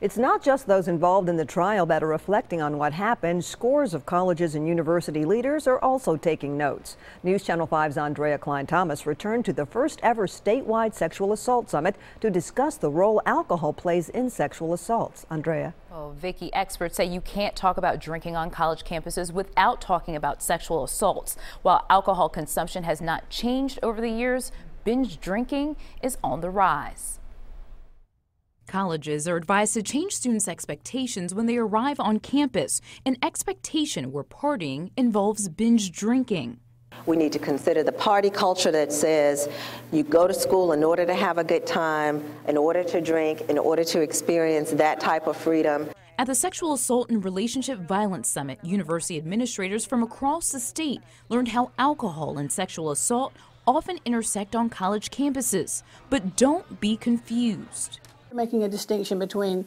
It's not just those involved in the trial that are reflecting on what happened. Scores of colleges and university leaders are also taking notes. News Channel 5's Andrea Klein-Thomas returned to the first ever statewide sexual assault summit to discuss the role alcohol plays in sexual assaults. Andrea. Well, Vicki, experts say you can't talk about drinking on college campuses without talking about sexual assaults. While alcohol consumption has not changed over the years, binge drinking is on the rise. Colleges are advised to change students' expectations when they arrive on campus, an expectation where partying involves binge drinking. We need to consider the party culture that says you go to school in order to have a good time, in order to drink, in order to experience that type of freedom. At the Sexual Assault and Relationship Violence Summit, university administrators from across the state learned how alcohol and sexual assault often intersect on college campuses. But don't be confused. Making a distinction between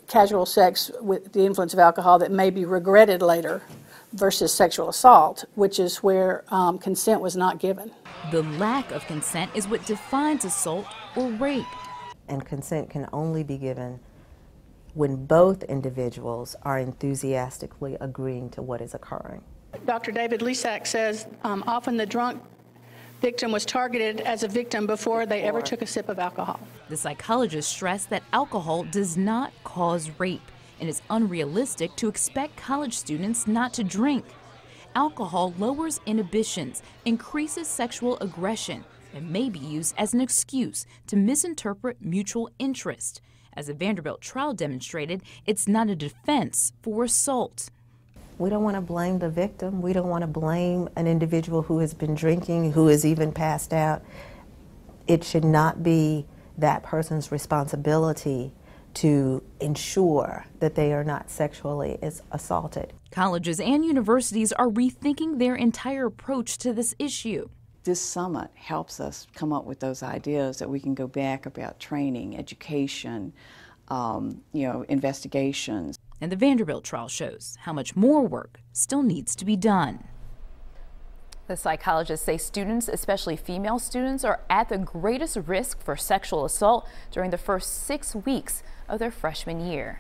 casual sex with the influence of alcohol that may be regretted later versus sexual assault, which is where consent was not given. The lack of consent is what defines assault or rape. And consent can only be given when both individuals are enthusiastically agreeing to what is occurring. Dr. David Lisak says often the drunk victim was targeted as a victim before they ever took a sip of alcohol. The psychologist stressed that alcohol does not cause rape, and it's unrealistic to expect college students not to drink. Alcohol lowers inhibitions, increases sexual aggression, and may be used as an excuse to misinterpret mutual interest. As a Vanderbilt trial demonstrated, it's not a defense for assault. We don't want to blame the victim. We don't want to blame an individual who has been drinking, who has even passed out. It should not be that person's responsibility to ensure that they are not sexually assaulted. Colleges and universities are rethinking their entire approach to this issue. This summit helps us come up with those ideas that we can go back about training, education, investigations. And the Vanderbilt trial shows how much more work still needs to be done. The psychologists say students, especially female students, are at the greatest risk for sexual assault during the first 6 weeks of their freshman year.